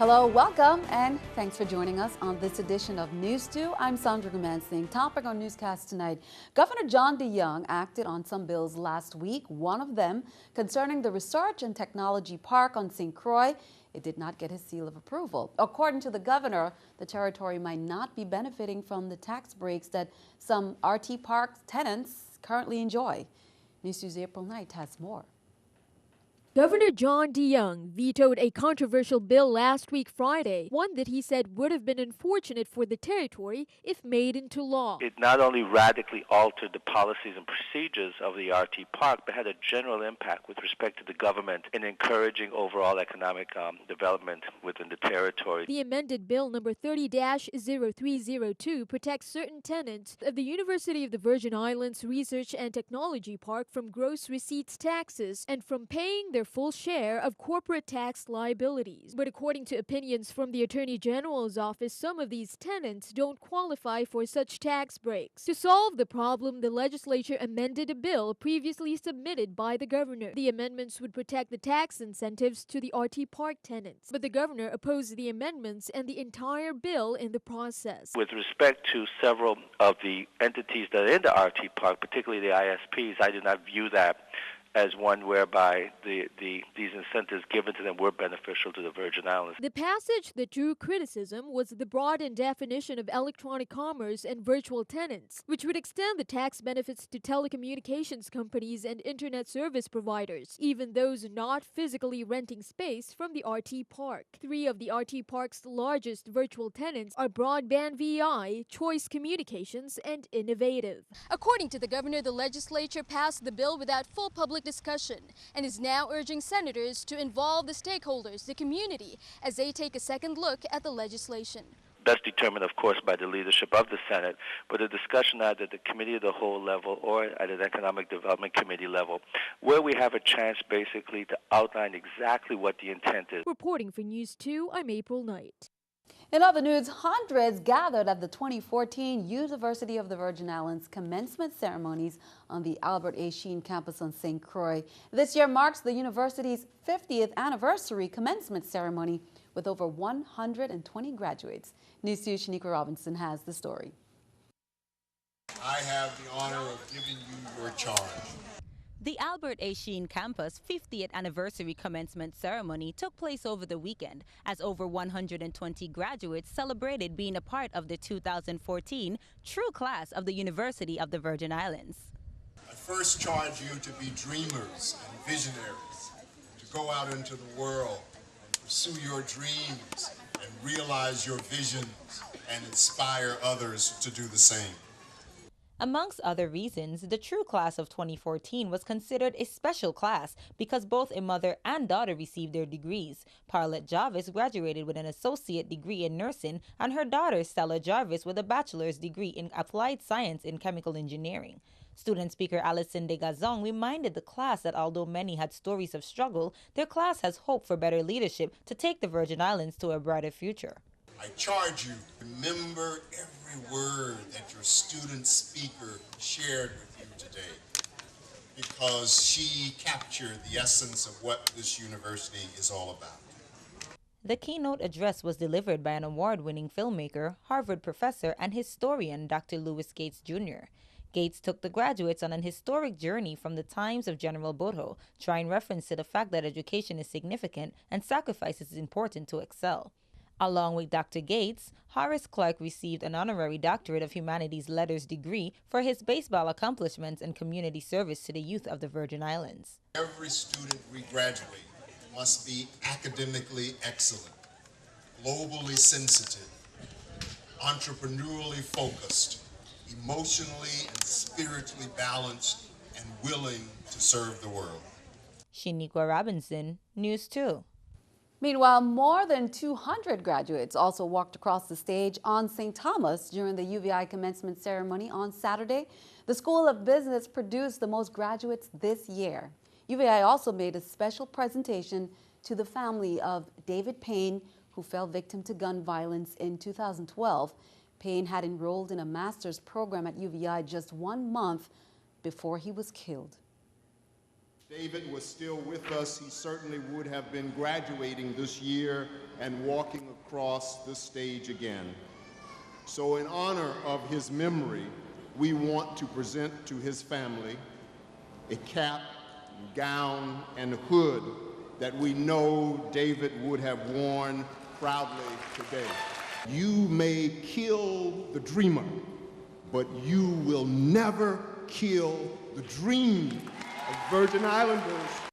Hello, welcome, and thanks for joining us on this edition of News 2. I'm Sandra Gumansing. Topic on Newscast tonight. Governor John DeYoung acted on some bills last week, one of them concerning the Research and Technology Park on St. Croix. It did not get his seal of approval. According to the governor, the territory might not be benefiting from the tax breaks that some RT Park tenants currently enjoy. News 2's April Knight has more. Governor John DeYoung vetoed a controversial bill last week Friday, one that he said would have been unfortunate for the territory if made into law. It not only radically altered the policies and procedures of the RT Park, but had a general impact with respect to the government in encouraging overall economic development within the territory. The amended bill number 30-0302 protects certain tenants of the University of the Virgin Islands Research and Technology Park from gross receipts taxes and from paying their full share of corporate tax liabilities. But according to opinions from the Attorney General's office, some of these tenants don't qualify for such tax breaks. To solve the problem, the legislature amended a bill previously submitted by the governor. The amendments would protect the tax incentives to the RT Park tenants, but the governor opposed the amendments and the entire bill in the process. With respect to several of the entities that are in the RT Park, particularly the ISPs, I do not view that as one whereby these incentives given to them were beneficial to the Virgin Islands. The passage that drew criticism was the broadened definition of electronic commerce and virtual tenants, which would extend the tax benefits to telecommunications companies and internet service providers, even those not physically renting space from the RT Park. 3 of the RT Park's largest virtual tenants are Broadband VI, Choice Communications, and Innovative. According to the governor, the legislature passed the bill without full public discussion and is now urging senators to involve the stakeholders, the community, as they take a second look at the legislation. That's determined, of course, by the leadership of the Senate, but a discussion either at the committee of the whole level or at an economic development committee level, where we have a chance basically to outline exactly what the intent is. Reporting for News 2, I'm April Knight. In other news, hundreds gathered at the 2014 University of the Virgin Islands commencement ceremonies on the Albert A. Sheen campus on St. Croix. This year marks the university's 50th anniversary commencement ceremony with over 120 graduates. News 2's Shaniqua Robinson has the story. I have the honor of giving you your charge. The Albert A. Sheen campus 50th anniversary commencement ceremony took place over the weekend as over 120 graduates celebrated being a part of the 2014 true class of the University of the Virgin Islands. I first charge you to be dreamers and visionaries, to go out into the world and pursue your dreams and realize your visions and inspire others to do the same. Amongst other reasons, the true class of 2014 was considered a special class because both a mother and daughter received their degrees. Parlette Jarvis graduated with an associate degree in nursing and her daughter Stella Jarvis with a bachelor's degree in applied science in chemical engineering. Student speaker Alison de Gazon reminded the class that although many had stories of struggle, their class has hope for better leadership to take the Virgin Islands to a brighter future. I charge you, remember every word that your student speaker shared with you today, because she captured the essence of what this university is all about. The keynote address was delivered by an award-winning filmmaker, Harvard professor, and historian Dr. Lewis Gates, Jr. Gates took the graduates on an historic journey from the times of General Boto, trying reference to the fact that education is significant and sacrifice is important to excel. Along with Dr. Gates, Horace Clark received an honorary Doctorate of Humanities Letters degree for his baseball accomplishments and community service to the youth of the Virgin Islands. Every student we graduate must be academically excellent, globally sensitive, entrepreneurially focused, emotionally and spiritually balanced, and willing to serve the world. Shaniqua Robinson, News 2. Meanwhile, more than 200 graduates also walked across the stage on St. Thomas during the UVI commencement ceremony on Saturday. The School of Business produced the most graduates this year. UVI also made a special presentation to the family of David Payne, who fell victim to gun violence in 2012. Payne had enrolled in a master's program at UVI just 1 month before he was killed. David was still with us, he certainly would have been graduating this year and walking across the stage again. So in honor of his memory, we want to present to his family a cap, gown, and hood that we know David would have worn proudly today. You may kill the dreamer, but you will never kill the dream of Virgin Islanders.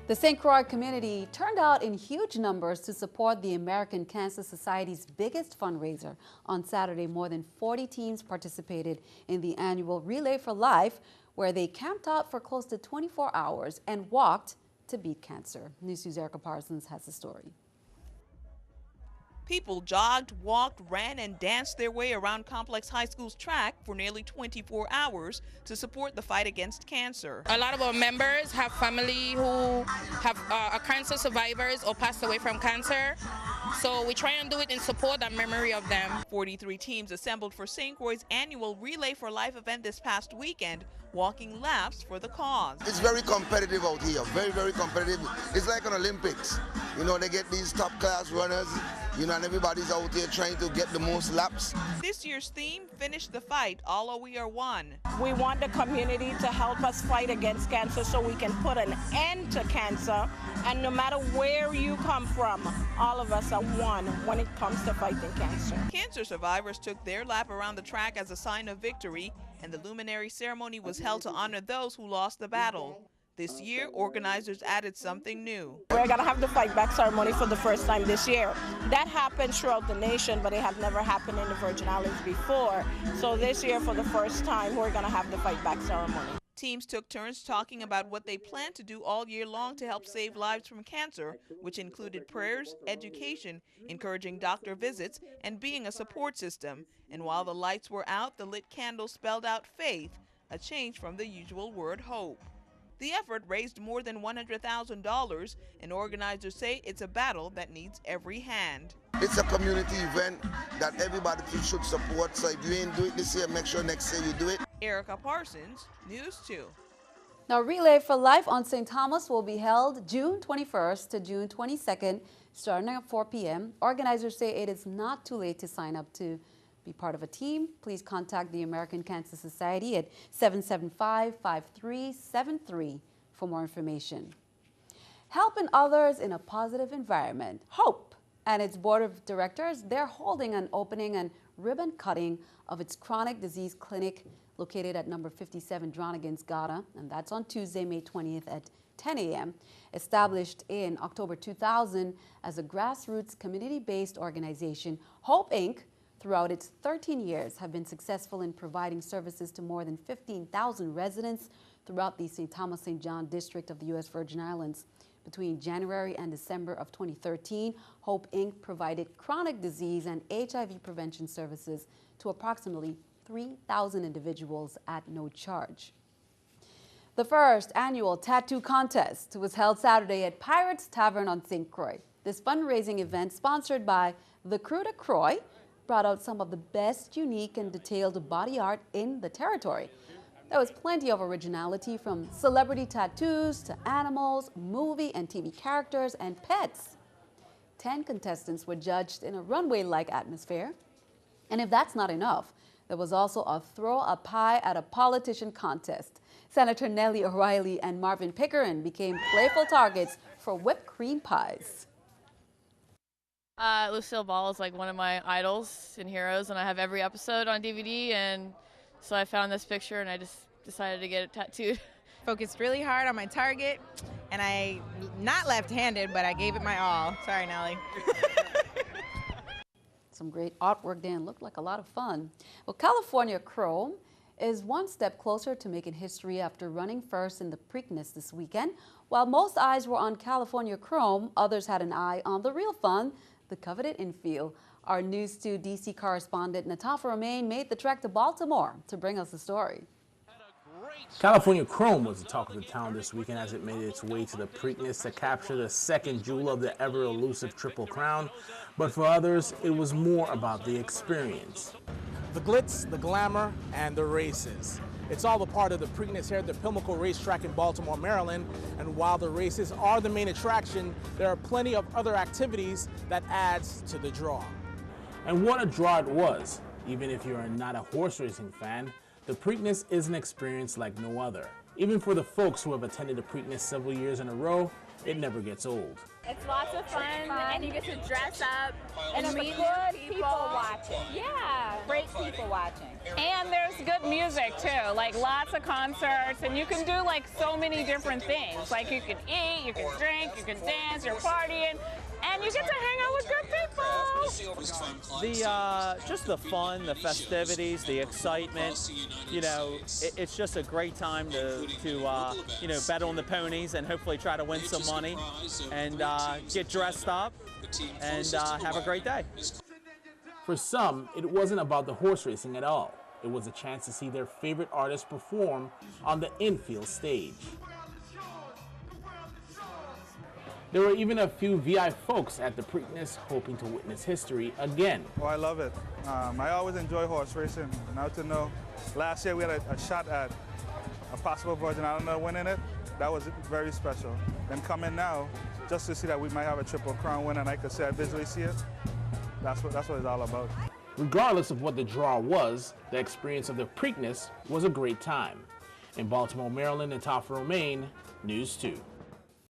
The St. Croix community turned out in huge numbers to support the American Cancer Society's biggest fundraiser on Saturday. More than 40 teams participated in the annual Relay for Life, where they camped out for close to 24 hours and walked to beat cancer. News 2's Erica Parsons has the story. People jogged, walked, ran, and danced their way around Complex High School's track for nearly 24 hours to support the fight against cancer. A lot of our members have family who have are cancer survivors or passed away from cancer. So we try and do it in support and memory of them. 43 teams assembled for St. Croix's annual Relay for Life event this past weekend, walking laps for the cause. It's very competitive out here, very, very competitive. It's like an Olympics. You know, they get these top class runners, you know, and everybody's out there trying to get the most laps. This year's theme, Finish the Fight, All We Are One. We want the community to help us fight against cancer so we can put an end to cancer. And no matter where you come from, all of us are one when it comes to fighting cancer. Cancer survivors took their lap around the track as a sign of victory, and the luminary ceremony was held to honor those who lost the battle. This year, organizers added something new. We're going to have the fight back ceremony for the first time this year. That happens throughout the nation, but it had never happened in the Virgin Islands before. So this year, for the first time, we're going to have the fight back ceremony. Teams took turns talking about what they plan to do all year long to help save lives from cancer, which included prayers, education, encouraging doctor visits, and being a support system. And while the lights were out, the lit candles spelled out faith, a change from the usual word hope. The effort raised more than $100,000, and organizers say it's a battle that needs every hand. It's a community event that everybody should support, so if you ain't do it this year, make sure next year you do it. Erica Parsons, News 2. Now, Relay for Life on St. Thomas will be held June 21st to June 22nd, starting at 4 p.m. Organizers say it is not too late to sign up to be part of a team. Please contact the American Cancer Society at 775-5373 for more information. Helping others in a positive environment. HOPE and its board of directors, they're holding an opening and ribbon cutting of its chronic disease clinic located at number 57 Dronnigan's Gata, and that's on Tuesday, May 20th at 10 a.m. Established in October 2000 as a grassroots community-based organization, HOPE Inc., throughout its 13 years, have been successful in providing services to more than 15,000 residents throughout the St. Thomas St. John district of the U.S. Virgin Islands. Between January and December of 2013, HOPE Inc. provided chronic disease and HIV prevention services to approximately 3,000 individuals at no charge. The first annual tattoo contest was held Saturday at Pirates Tavern on St. Croix. This fundraising event, sponsored by the Crew de Croix, brought out some of the best unique and detailed body art in the territory. There was plenty of originality, from celebrity tattoos to animals, movie and TV characters, and pets. 10 contestants were judged in a runway-like atmosphere. And if that's not enough, there was also a throw a pie at a politician contest. Senator Nellie O'Reilly and Marvin Pickering became playful targets for whipped cream pies. Lucille Ball is like one of my idols and heroes, and I have every episode on DVD, and so I found this picture and I just decided to get it tattooed. Focused really hard on my target, and I'm not left-handed, but I gave it my all. Sorry, Nellie. Some great artwork there and looked like a lot of fun. Well, California Chrome is one step closer to making history after running first in the Preakness this weekend. While most eyes were on California Chrome, others had an eye on the real fun, the coveted infield. Our News 2 DC correspondent Natafa Romain made the trek to Baltimore to bring us the story. California Chrome was the talk of the town this weekend as it made its way to the Preakness to capture the second jewel of the ever-elusive Triple Crown. But for others, it was more about the experience. The glitz, the glamour, and the races. It's all a part of the Preakness here at the Pimlico Racetrack in Baltimore, Maryland. And while the races are the main attraction, there are plenty of other activities that adds to the draw. And what a draw it was. Even if you're not a horse racing fan, the Preakness is an experience like no other. Even for the folks who have attended the Preakness several years in a row, it never gets old. It's lots of fun, and you get to dress up and meet good people watching. Yeah, great people watching. And there's good music too, like lots of concerts, and you can do like so many different things. Like you can eat, you can drink, you can dance, you're partying, and you get to hang out with good people. Just the fun, the festivities, the excitement. You know, it's just a great time to bet on the ponies and hopefully try to win some money and get dressed up and have a great day. For some, it wasn't about the horse racing at all. It was a chance to see their favorite artists perform on the infield stage. There were even a few VI folks at the Preakness hoping to witness history again. Oh, I love it. I always enjoy horse racing. Now to know, last year we had a shot at a possible Virgin Islander winning it, that was very special. And coming now, just to see that we might have a Triple Crown win and I could say I visually see it, that's what it's all about. Regardless of what the draw was, the experience of the Preakness was a great time. In Baltimore, Maryland, and Tafaro, Maine, News 2.